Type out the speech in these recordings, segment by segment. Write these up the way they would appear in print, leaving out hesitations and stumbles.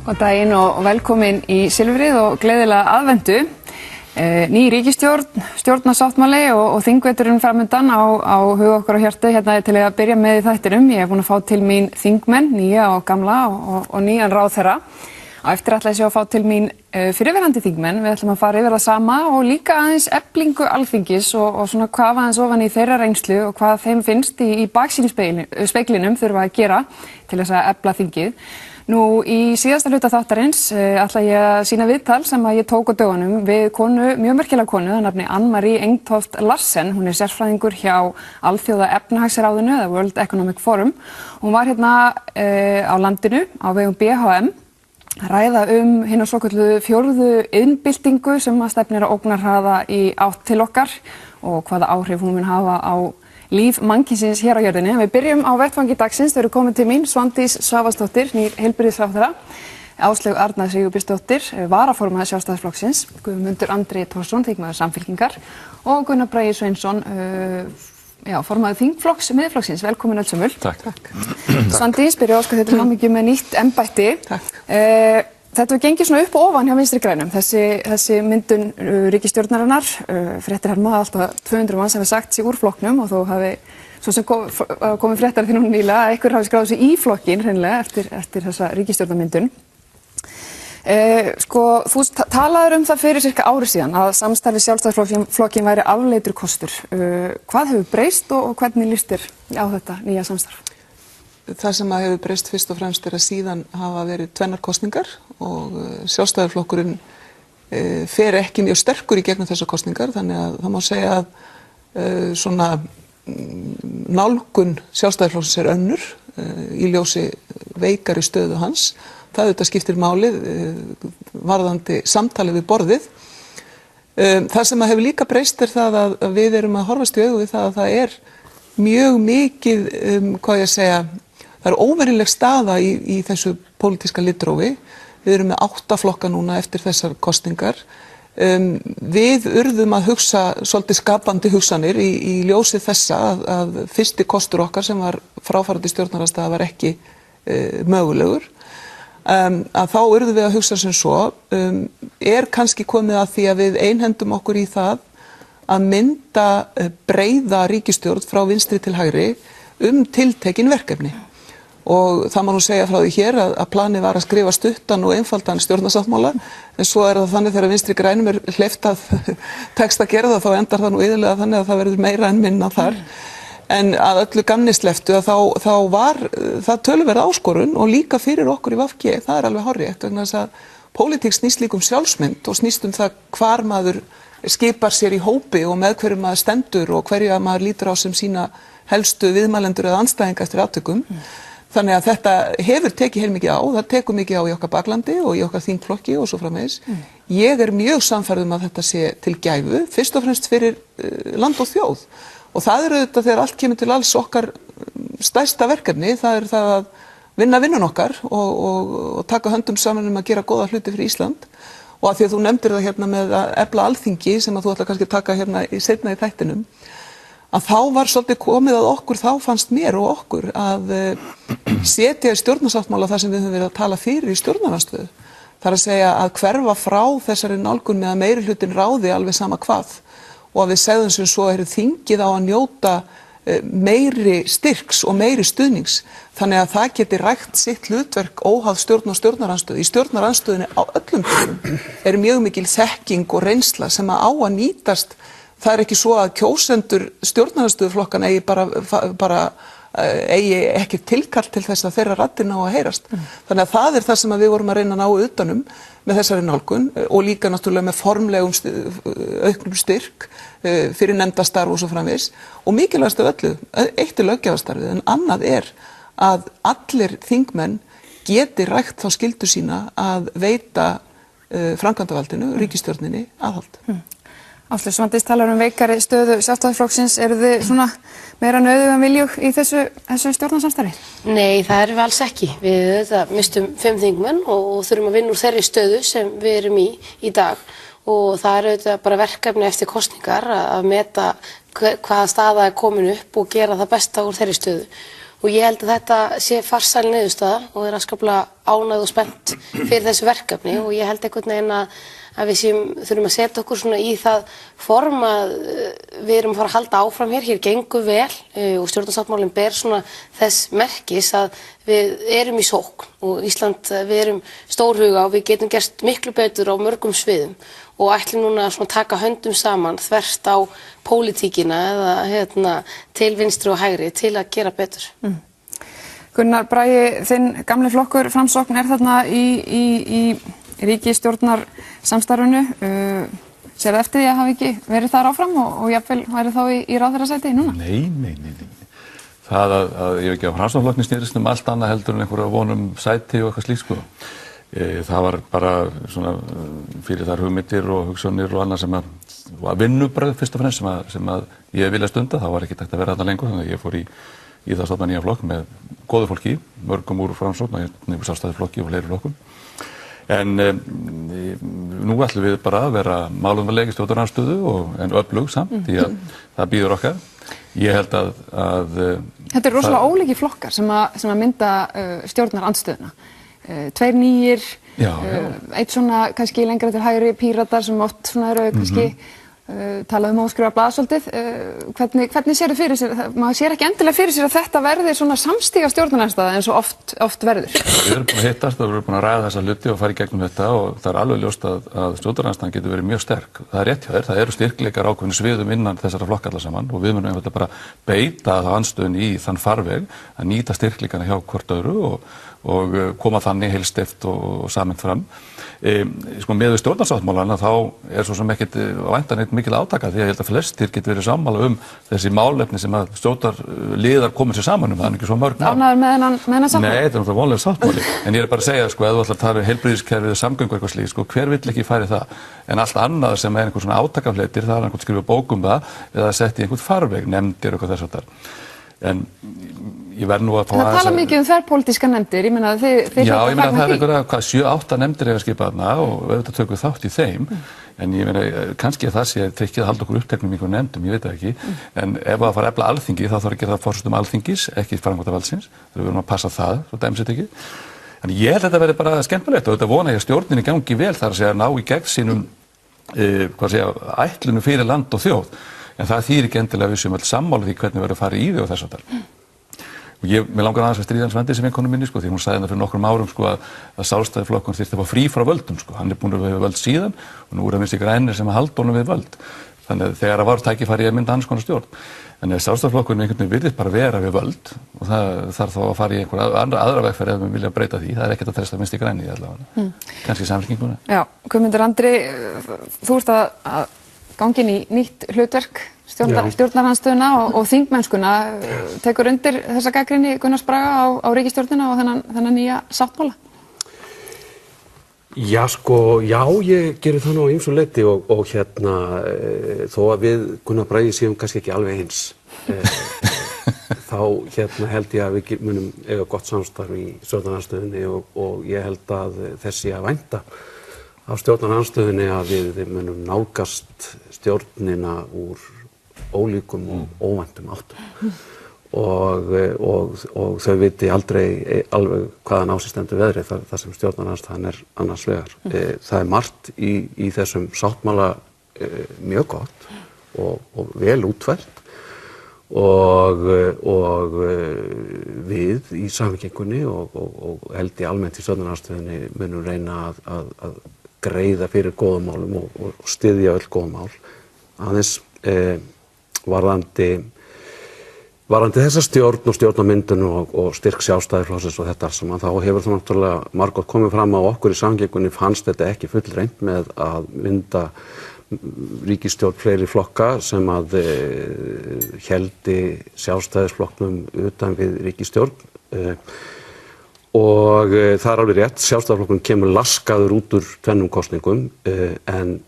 Góðan daginn og velkomin í Silfrið og gleðilega aðventu. Ný ríkisstjórn, stjórnarsáttmáli og þingveturinn framundan á huga okkar og hjarta hérna til að byrja með í þættinum. Ég hef búin að fá til mín þingmenn, nýja og gamla og nýjan ráðherra. Á eftir ætla ég að fá til mín fyrirverandi þingmenn. Við ætlum að fara yfir það sama og líka aðeins eflingu Alþingis og svona hvað aðeins ofan í þeirra reynslu og hvað þeim finnst í baksýnisspeglinum þurfa að gera til þess að efla þingið. Nú, í síðasta hluta þáttarins ætla ég að sýna viðtal sem að ég tók á dögunum við konu, mjög merkilega konu, að nafni Anne-Marie Engtoft Larsen. Hún er sérfræðingur hjá Alþjóða efnahagsráðinu, eða World Economic Forum. Hún var hérna á landinu, á vegum BHM, að ræða hina svokölluðu fjórðu iðnbyltingu sem að stefnir að ógnarhraða í átt til okkar og hvaða áhrif hún mun hafa á líf mannkynsins hér á jörðinni. Við byrjum á vettvangi dagsins. Þau eru komin til mín Svandís Svavarsdóttir, nýr heilbrigðisráðherra, Áslaug Arna Sigurbjörnsdóttir, varaformaður Sjálfstæðisflokksins, Guðmundur Andri Thorsson, þingmaður Samfylkingar og Gunnar Bragi Sveinsson, formaður þingflokks Miðflokksins. Velkomin öll sömul. Takk. Svandís, byrja óska þetta hamingju með nýtt embætti. Takk. Þetta var gengið svona upp og ofan hjá Vinstri grænum, þessi myndun ríkisstjórnarinnar. Fréttir herma að alltaf 200 manns hafi sagt sig úr flokknum og þó hafi, svo sem komið fréttar því nú nýlega, að einhver hafi skráð sig í flokkin hreinlega eftir þessa ríkisstjórnarmyndun. Þú talaður það fyrir cirka ári síðan að samstarfi Sjálfstæðisflokkin væri afleitur kostur. Hvað hefur breyst og hvernig líst þér á þetta nýja samstarf? Það sem að hefur breyst fyrst og fremst að síðan hafa verið tvennar kosningar og Sjálfstæðisflokkurinn fer ekki mjög sterkur í gegnum þessar kosningar, þannig að það má segja að svona nálgun Sjálfstæðisflokksins er önnur í ljósi veikari stöðu hans. Það auðvitað skiptir málið varðandi samtalið við borðið. Það sem að hefur líka breyst er það að við erum að horfast í augu við það að það er mjög mikið, það er óvenjuleg staða í þessu pólitíska litrófi. Við erum með 8 flokka núna eftir þessar kosningar. Við urðum að hugsa svolítið skapandi hugsanir í ljósi þessa að fyrsti kostur okkar sem var fráfarandi stjórnarandstaða var ekki mögulegur. Að þá urðum við að hugsa sem svo, kannski komið að því að við einhendum okkur í það að mynda breiða ríkisstjórn frá vinstri til hægri tiltekin verkefni. Og það má nú segja frá því hér að planið var að skrifa stuttan og einfaldan stjórnarsáttmála, en svo er það þannig þegar Vinstri grænum er hleypt að tekst að gera það, þá endar það nú iðulega þannig að það verður meira en minna þar. En að öllu gamni slepptu að þá var það töluverð áskorun og líka fyrir okkur í VG, það er alveg hárrétt, vegna þess að pólitík snýst líka sjálfsmynd og snýst það hvar maður skipar sér í hópi og með hverju maður stendur og hverju maður lítur á sem sína helstu viðmælendur eða andstæðinga eftir atvikum. Þannig að þetta hefur tekið heilmikið á, það tekur mikið á í okkar baklandi og í okkar þingflokki og svo framvegis. Ég er mjög sannfærð að þetta sé til gæfu, fyrst og fremst fyrir land og þjóð. Og það er auðvitað þegar allt kemur til alls okkar stærsta verkefni, það er það að vinna vinnun okkar og taka höndum saman að gera góða hluti fyrir Ísland. Og að því að þú nefndir það hérna með að efla Alþingi sem að þú ætla kannski að taka hérna seinna í þættinum, að þá var svolítið komið að okkur, þá fannst mér og okkur að setja í stjórnarsáttmála það sem við höfum verið að tala fyrir í stjórnarandstöðu. Það er að segja að hverfa frá þessari nálgun með að meirihlutin ráði alveg sama hvað og að við segðum sem svo þingið á að njóta meiri styrks og meiri stuðnings þannig að það geti rækt sitt hlutverk óháð stjórn og stjórnarandstöðu. Í stjórnarandstöðunni á öllum tímum mjög mikil þekking og reynsla sem á að nýtast. Það er ekki svo að kjósendur stjórnarandstöðuflokkan eigi ekki tilkall til þess að þeirra raddir ná að heyrast. Þannig að það er það sem við vorum að reyna að ná utanum með þessari nálgun og líka náttúrulega með formlegum auknum styrk fyrir nefndastarf og svo framvegis. Og mikilvægast af öllu, eitt er löggjafarstarfið en annað er að allir þingmenn geti rækt þá skyldu sína að veita framkvæmdarvaldinu, ríkisstjórninni aðhald. Áslaug, Svandís talar veikari stöðu Sjálfstæðisflokksins. Eru þið svona meira nauðugan viljug í þessu stjórnarsamstarfi? Nei, það erum við alls ekki. Við mistum 5 þingmenn og þurfum að vinna úr þeirri stöðu sem við erum í dag. Og það er bara verkefni eftir kosningar að meta hvaða staða er komin upp og gera það besta úr þeirri stöðu. og ég held að þetta sé farsæl niðurstaða og er afskaplega ánægð og spennt fyrir þessu verkefni og ég held einhvern veginn að við þurfum að setja okkur svona í það form að við erum að fara að halda áfram hér gengur vel og stjórnarsáttmálinn ber svona þess merkis að við erum í sókn og Ísland, við erum stórhuga og við getum gert miklu betur á mörgum sviðum og ætlum núna að taka höndum saman þvert á pólitíkina eða til vinstri og hægri til að gera betur. Gunnar Bragi, þinn gamli flokkur Framsókn þarna í ríkisstjórnarsamstarfinu. Sérðu eftir því að hafa ekki verið þar áfram og jafnvel væri þá í ráðherrasæti núna? Nei. Það að ég ekki á Framsóknarflokknum snerist allt annað heldur en einhverja vonum sæti og eitthvað slíkt sko. Það var bara svona fyrir þar hugmyndir og hugsanir og annað sem að vinnubröð fyrst og fremst sem að ég vilja stunda, það var ekki tækt að vera þarna lengur, þannig að ég fór í það að stofna nýja flokk með góðu fólki, mörgum úr Framsókn og sjálfstæðisflokki og fleiri flokkum. En nú ætlum við bara að vera málefnaleg í stjórnarandstöðu en öflug samt, því að það býður okkar. Ég held að þetta eru rosalega ólíkir flokkar sem að mynda stjórnarandstöðuna. Tveir nýir, eitt svona kannski lengra til hægri Píratar sem oft svona eru kannski talað að skrifa blað svolítið. Hvernig sérðu fyrir sér, maður sér ekki endilega fyrir sér að þetta verði svona samstíga stjórnarandstaða eins og oft verður? Við erum búin að hittast og við erum búin að ræða þessa hluti og fara í gegnum þetta og það er alveg ljóst að stjórnarandstaðan getur verið mjög sterk. Það er rétt hjá þér, það eru styrkleikar ákveðnum sviðum innan þessara flokka alla saman og við munum einfaldlega bara beita það andstöðun í þann farveg að nýta styrkleikana hjá hvort öðru og koma þannig heilsteypt og samhent fram. Með stjórnarsáttmálana þá svo sem ekkert væntan eitt mikil átaka því að ég held að flestir getur verið sammála þessi málefni sem að stjórnarliðar komið sér saman það er ekki svo mörg mál. Ánægður með þennan sáttmála? Nei, þetta er náttúrulega vonlega sáttmáli en ég bara að segja, ef þú ætlar að tala um heilbrigðiskerfið og samgöngu eitthvað slíkt, hver vill ekki færi það en allt annað sem er einhvern svona átakafleitir, það er einhvern skrifa bók það eða sett í einhvern farveg, nefndir eitthvað þess að en ég verð nú að fá það tala mikið þverpólitískar nefndir, ég meina þið já, ég meina það er einhverja 7-8 nefndir eiga skipað þarna og auðvitað tökum við þátt í þeim en ég meina kannski að það sé trikkið að halda okkur uppteknum í einhverjum nefndum, ég veit það ekki en ef það fara að efla alþingi þá þarf að gera það forstöðum alþingis, ekki framkvæmdarvaldsins við verðum að passa það, svo dæmis þetta ekki en ég held að þetta verði bara skemmtilegt og þetta vona ég að stjórninni gangi vel þar að segja ná í gegn sínum ætlunum fyrir land og þjóð en það þýðir ekki endilega við sem öll sammála því hvernig verður að fara í því og þess að tal. Mér langar aðeins að stríða hans Svandísi vinkonu minni því hún sagði fyrir nokkrum árum að Sjálfstæðisflokkurinn þyrfti að fá frí frá völdum hann er búinn að vera við völd síðan og nú er Vinstri grænir sem að halda honum við völd þannig að þegar það var tækifæri að mynda annars konar stjórn en Sjálfstæðisflokkurinn einhvern veginn virðist bara vera við völd og það þarf þá að fara í einhverja aðra vegferð ef við vilja breyta því, það er ekkert að treysta Vinstri grænir allavega, kannski Samfylkinguna. Já, Guðmundur Andri, þú ert að ganga inn í nýtt hlutverk stjórnarandstöðuna og þingmennskuna tekur undir þessa gagnrýni Gunnars Braga á ríkisstjórnina og þennan nýja sáttmála? Já, ég gerir það nú á ýmsu leyti og þó að við Gunnar Bragi séum kannski ekki alveg eins þá held ég að við munum eiga gott samstarf í stjórnarandstöðunni og ég held að þessi að vænta á stjórnarandstöðunni að við munum nálgast stjórnina úr ólíkum og óvæntum áttum og þau viti aldrei alveg hvaðan á sig stendur veðrið þar sem stjórnarandstaðan er annars vegar. Það er margt í þessum sáttmála mjög gott og vel útfært og við í Samfylkingunni og held ég almennt í stjórnarandstöðunni munum reyna að greiða fyrir góðum málum og styðja öll góðum mál. Aðeins varðandi þessa stjórn og stjórnarmyndun og styrk Sjálfstæðisflokksins og þetta saman, þá hefur það náttúrulega margótt komið fram á okkur í Samfylkingunni fannst þetta ekki fullreynt með að mynda ríkisstjórn fleiri flokka sem að héldi Sjálfstæðisflokknum utan við ríkisstjórn og það er alveg rétt, Sjálfstæðisflokkurinn kemur laskaður út úr tvennum kosningum en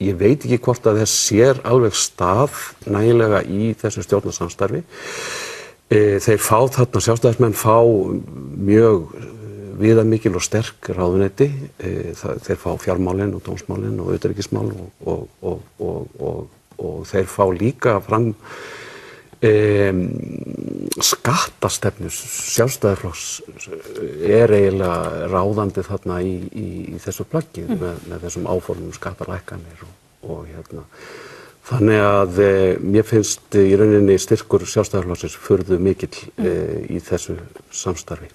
ég veit ekki hvort að þess sér alveg stað nægilega í þessu stjórnarsamstarfi. Þeir fá þarna, Sjálfstæðismenn fá mjög viðamikil og sterk ráðuneyti. Þeir fá fjármálin og dómsmálin og utanríkismál og þeir fá líka fram Skattastefnu Sjálfstæðisflokks eiginlega ráðandi þarna í þessu plaggi með þessum áformum skattalækkanir og þannig að mér finnst í rauninni styrkur Sjálfstæðisflokksins furðu mikill í þessu samstarfi.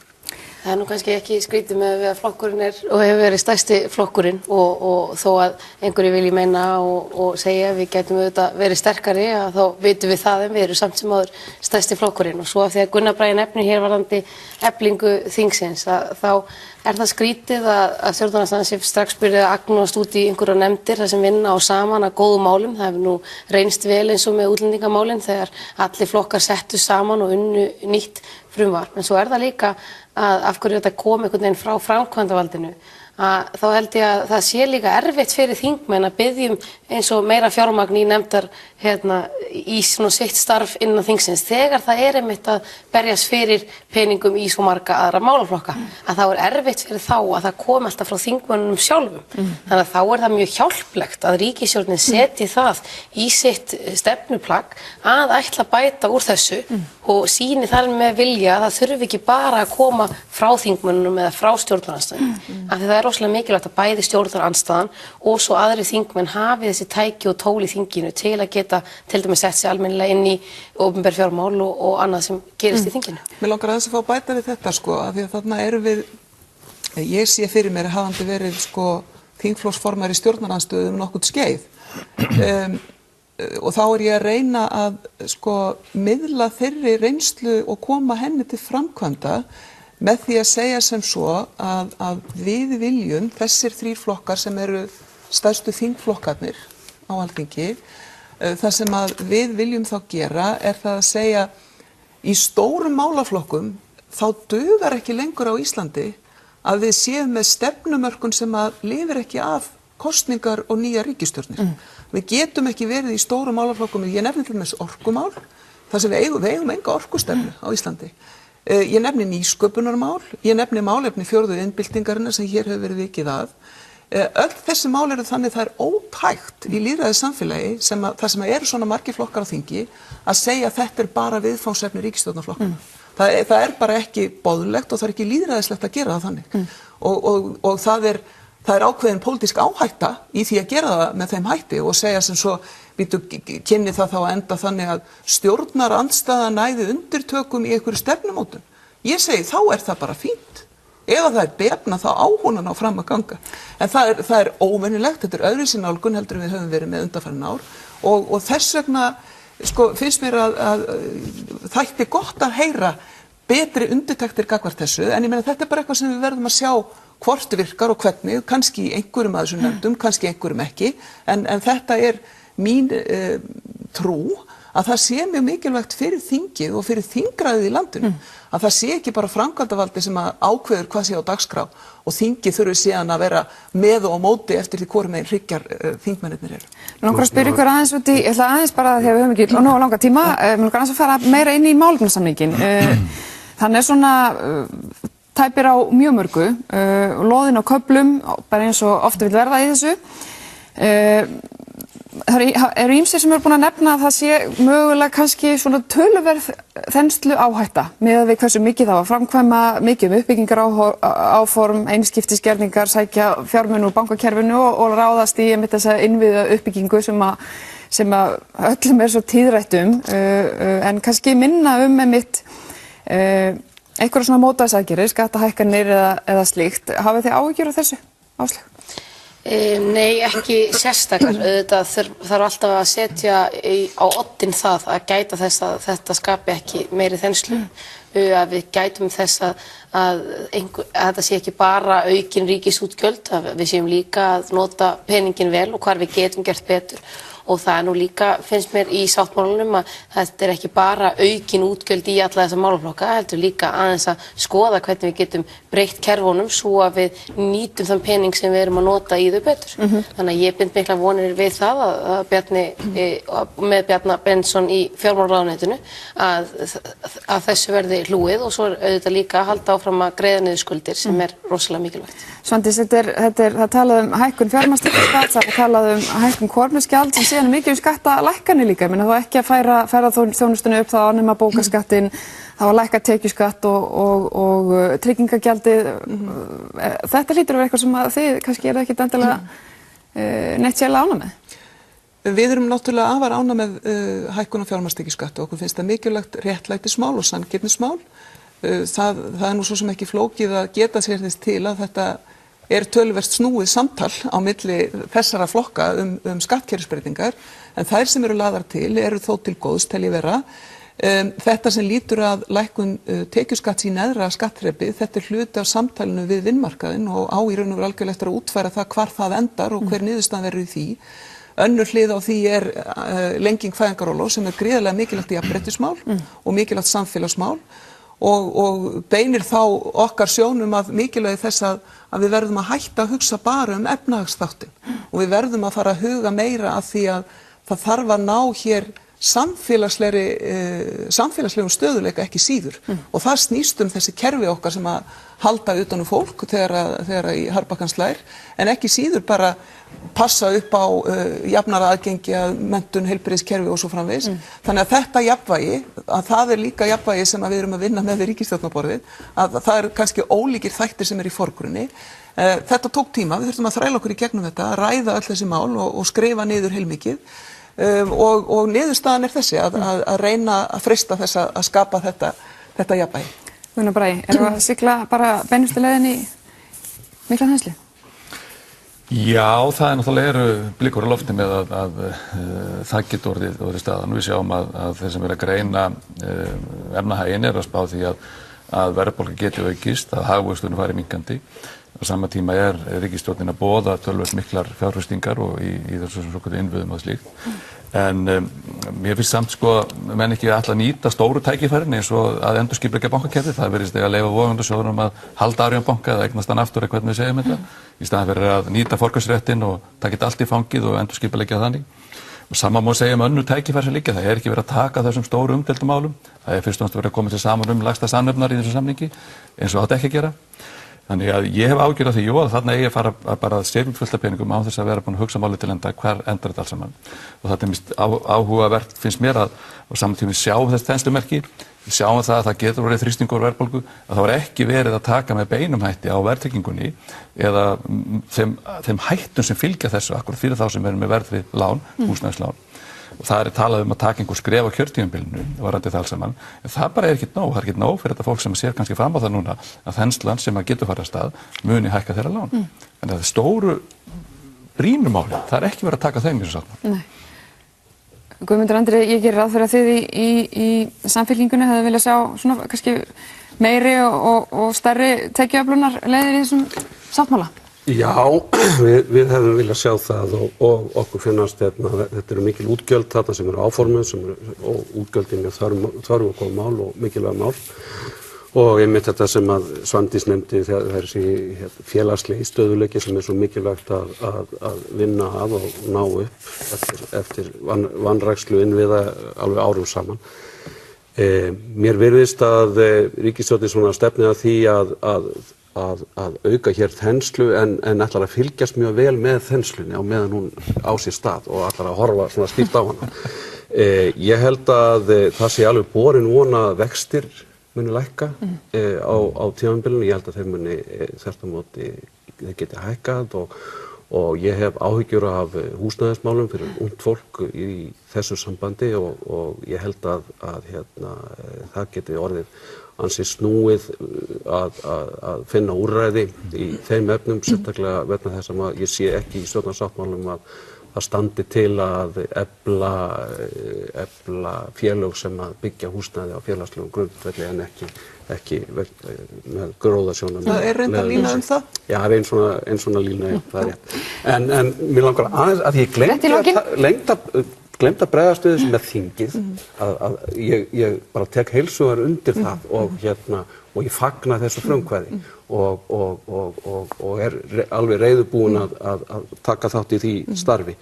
Það nú kannski ekki skrítið með að flokkurinn og hefur verið stærsti flokkurinn og þó að einhverju vilji meina og segja við gætum auðvitað verið sterkari að þá vitum við það en við erum samt sem áður stærsti flokkurinn og svo af því að Gunnar Bragi nefnir hér varðandi eflingu þingsins þá það skrítið að stjórnarandstaðan sé strax byrjuð að agnúast út í einhverjar nefndir þar sem vinna á saman að góðum málum. Það hefur nú reynst vel eins og með útlendingamálin þegar allir flokkar settu saman og unnu nýtt frumvarp. En svo það líka að af hverju þetta kom einhvern veginn frá framkvæmdarvaldinu þá held ég að það sé líka erfitt fyrir þingmenn að biðja eins og meira fjármagn í nefndar í svona sitt starf innan þingsins þegar það einmitt að berjast fyrir peningum í svo marga aðra málaflokka að þá erfitt fyrir þá að það komi alltaf frá þingmönnunum sjálfum. Þannig að þá það mjög hjálplegt að ríkisstjórnin setji það í sitt stefnuplagg að ætla að bæta úr þessu og sýni þar með vilja að það þurfi ekki bara að koma frá þingmönnunum eða frá stjórnarandstaðinni. Af því það rosalega mikilvægt að bæði stjórnarandstaðan og svo aðri þingmenn hafi þessi tæki og tól í þinginu til að geta til dæmis sett sig almennilega inn í opinber fjármál og annað sem gerist í þinginu. Mér langar aðeins að fá að bæta við þetta af því að þarna erum við, ég sé fyrir mér hafandi verið þingflokksformaður í stjórnarandstöðu nokkurn skeið og þá ég að reyna að miðla þeirri reynslu og koma henni til framkvæmda með því að segja sem svo að við viljum, þessir 3 flokkar sem eru stærstu þingflokkarnir á Alþingi, það sem að við viljum þá gera það að segja í stórum málaflokkum þá dugar ekki lengur á Íslandi að við séum með stefnumörkun sem að lifir ekki af kosningar og nýja ríkisstjórnir. Við getum ekki verið í stórum málaflokkum, ég nefni til dæmis orkumál, þar sem við eigum enga orkustefnu á Íslandi. Ég nefni nýsköpunarmál, ég nefni málefni 4. iðnbyltingarinnar sem hér hefur verið vikið að. Öll þessi mál eru þannig það ótækt í lýðræðissamfélagi þar sem eru svona margir flokkar á þingi að segja að þetta bara viðfangsefni ríkisstjórnarflokkanna. Það bara ekki boðlegt og það ekki lýðræðislegt að gera það þannig. Og það er ákveðin pólitísk áhætta í því að gera það með þeim hætti og segja sem svo kynni það þá að enda þannig að stjórnarandstaðan næði undirtökum í einhverju stefnumótun. Ég segi þá það bara fínt. Ef það betna þá á hún að ná fram að ganga. En það óvenjulegt, þetta öðruvísi nálgun heldur við höfum verið með undanfarin ár og þess vegna finnst mér að þætti gott að heyra betri undirtektir gagnvart þessu en ég meina þetta bara eitthvað sem við verðum að sjá hvort virkar og hvernig, kannski í einhverjum að þessum nefndum, kannski einhverjum ekki en þetta mín trú að það sé mjög mikilvægt fyrir þingið og fyrir þingræðið í landinu að það sé ekki bara framkvæmdarvaldi sem að ákveður hvað sé á dagskrá og þingið þurfi síðan að vera með og á móti eftir því hvorum megin hryggjar þingmennirnir eru. Mér langar að spyrja ykkur aðeins út í, ég ætla aðeins bara þegar við höfum ekki nógu langa tíma, mér langar aðeins að fara meira inn í málefnasamninginn. Þannig svona tæpir á mjög mörgu, loðin á köflum, bara eins og oft vil verða í þessu. Eru ýmsir sem eru búin að nefna að það sé mögulega kannski svona töluverð þenslu áhætta með við hversu mikið þá að framkvæma, mikið uppbyggingar áform, einskiptisgerningar, sækja fjármuni úr bankakerfinu og ráðast í þessa innviða uppbyggingu sem að öllum svo tíðrætt en kannski minna einhverja svona mótvægisaðgerðir, skattahækkanir eða slíkt. Hafið þið áhyggjur af þessu, Áslaug? Nei, ekki sérstakar. Þetta þarf alltaf að setja á oddinn það að gæta þess að þetta skapi ekki meiri þenslu. Að við gætum þess að þetta sé ekki bara aukin ríkisútgjöld, að við séum líka að nota peningin vel og hvar við getum gert betur. Og það nú líka, finnst mér í sáttmálunum að þetta ekki bara aukin útgjöld í alla þessa málaflokka, heldur líka aðeins að skoða hvernig við getum breytt kerfunum svo að við nýtum þann pening sem við erum að nota í þau betur. Þannig að ég bind mikla vonir við það með Bjarna Benediktsson í fjármálaráðuneytinu að þessu verði verði hlúið og svo auðvitað líka að halda áfram að greiða niður skuldir sem rosalega mikilvægt. Svandís, það talað hækkun fjármagnstekjuskatts, það talað hækkun kolefnisgjalds, en síðan mikið skattalækkanir líka. Ég meina þá ekki að færa þjónustunni upp, þá nema bókaskattinn, þá að lækka tekjuskatt og tryggingagjaldið. Þetta hlýtur að vera eitthvað sem þið kannski eru ekkit endilega neitt sérlega ánægð með. Við erum náttúrulega afar ánægð með hækkun á fjármagnstekjuskatti og okkur finnst það mikilvægt réttlætismál og sanngirnismál. Það er nú svo sem ekki flókið að geta sér þess til að þetta töluvert snúið samtal á milli þessara flokka skattkerfisbreytingar, en þær sem eru lagðar til eru þó til góðs tel ég vera. Þetta sem lítur að lækkun tekjuskatts í neðra skattþrepi, þetta hluti af samtalinu við vinnumarkaðinn og á í raun og veru algjörlega eftir að útfæra það hvar það endar og hver niðurstaðan verður í því. Önnur hlið á því lenging fæðingarorlofs sem gríðarlega mikilvægt jafnréttismál og mikilvægt samfélagsmál og beinir þá okkar sjónum að mikilvægi þess að við verðum að hætta að hugsa bara efnahagsþáttinn og við verðum að fara að huga meira að því að það þarf að ná hér samfélagslegum stöðuleika ekki síður og það snýst þessi kerfi okkar sem að halda utan fólk þegar í harðbakkan slær, en ekki síður bara passa upp á jafnara aðgengi að menntun, heilbrigðiskerfi og svo framvegis. Þannig að þetta jafnvægi, að það líka jafnvægi sem við erum að vinna með við ríkisstjórnarborðið, að það kannski ólíkir þættir sem í forgrunni. Þetta tók tíma, við þurftum að þræla okkur í gegnum þetta, að ræða öll þessi mál og skrifa niður heilmikið. Og niðurstaðan þessi að reyna að freista þess að skapa þetta jafnvægi. Gunnar Bragi, erum við að sigla bara beinustu leiðin í mikla þenslu? Já, það náttúrulega eru blikur á lofti með að það getur orðið staðan. Við sjáum að þeir sem eru að greina efnahaginn eru að spá því að verðbólga geti aukist, að hagvöxturinn fari minnkandi. Á sama tíma ríkisstjórnin að boða töluvert miklar fjárfestingar og í þessu svokallaða innviðum og slíkt. En mér finnst samt menn ekki ætla að nýta stóru tækifærin eins og að endurskipuleggja bankakerfið. Það virðist að leyfa vogunarsjóðunum að halda Arion banka eða eignast hann aftur hvernig við segjum þetta. Í staðinn fyrir að nýta forgangsréttinn og taka þetta allt í fangið og endurskipuleggja þannig. Og sama má segja önnur tækifæri sem líka. Það ekki verið að taka þessum stóru umdeildum málum. Það fyrst og næst verið að koma til saman lægsta samnefnar í þessu samningi eins og átti ekki að gera. Þannig að ég hef ágjörð af því, að þarna eigi að fara bara að setja fullt af peningum án þess að vera búin að hugsa málið til enda hver endar þetta alls saman. Og þetta mist áhugavert finnst mér að á saman tíma sjáum þessi þenslumerki, sjáum það að það getur verið þrýstingur verðbólgu, að það var ekki verið að taka með beinum hætti á verðtryggingunni eða þeim hættum sem fylgja þessu akkurat fyrir þá sem eru með verðtryggð lán, húsnæðislán. Og það talað að taka einhver skref á kjörtímabilinu varðandi það alls saman, en það bara ekki nóg, það ekki nóg fyrir þetta fólk sem sér kannski fram á það núna að þenslan sem að getur fara af stað muni hækka þeirra lán. En það stóru brýnumáli, það ekki verið að taka þeim í þessu sáttmála. Nei. Guðmundur Andri, ég gerir ráð fyrir að þið í Samfylkingunni hefðu viljað sjá svona kannski meiri og stærri tekjuöflunar leiðir í þessum sáttmála. Já, við hefðum viljað sjá það og okkur finnast þetta eru mikil útgjöld þarna sem eru áformuð og útgjöldin þörf og góð mál og mikilvæg mál og einmitt þetta sem að Svandís nefndi þegar þessi félagslegi stöðuleiki sem svo mikilvægt að vinna að og ná upp eftir vanrækslu innviða alveg árum saman. Mér virðist að ríkisstjórnin svona stefnið að því að auka hér þenslu en ætlar að fylgjast mjög vel með þenslunni á meðan hún á sér stað og ætlar að horfa svona stíft á hana. Ég held að það sé alveg borin vona vextir muni lækka á tímabilinu. Ég held að þeir muni þvert á móti þeir geti hækkað og ég hef áhyggjur af húsnæðismálum fyrir ungt fólk í þessu sambandi og ég held að það geti orðið ansi snúið að finna úrræði í þeim efnum, sérstaklega vegna þess að ég sé ekki í stjórnarsáttmálum að það standi til að efla félög sem að byggja húsnæði á félagslegum grundvelli en ekki með gróðasjónum. Það reynda lína það? Já, það ein svona lína, það rétt. En mér langar aðeins að ég gleymd að bregðast við þessu með þingið að ég bara tek heilsugar undir það og ég fagna þessu frumkvæði og alveg reiðubúin að taka þátt í því starfi.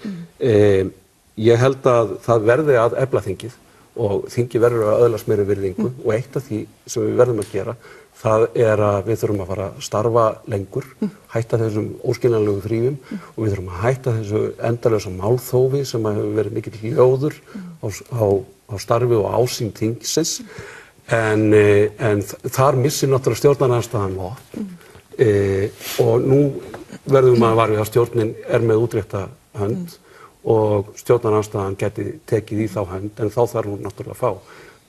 Ég held að það verði að efla þingið og þingi verður að öðlast meiri virðingu og eitt af því sem við verðum að gera það að við þurfum að fara að starfa lengur, hætta þessum óskiljanlegu þrýfum og við þurfum að hætta þessu endalausa málþófi sem hefur verið mikill ljóður á starfi og ásýnd þingsins en þar missir náttúrulega stjórnarandstaðan og nú verðum að varja að stjórnin með útrétta hönd og stjórnarandstaðan geti tekið í þá hönd en þá þarf hún náttúrulega að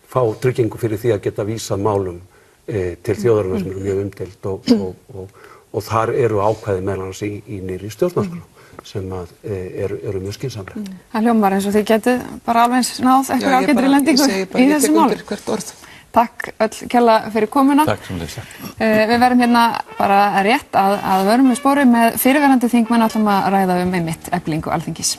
fá tryggingu fyrir því að geta vísað málum til þjóðarinnar sem mjög umdeilt og þar eru ákvæði meðal annars í nýrri stjórnarskrá sem eru mjög skynsamlega. Það hljómar eins og þið getið bara alveg eins náð eitthvað ágætri lendingu í þessu máli. Ég hvert orð. Takk öll kærlega fyrir komuna. Takk sem leysa. Við verðum hérna bara rétt að vörum við spóri með fyrirverandi þingmenn ætlum að ræða einmitt eflingu Alþingis.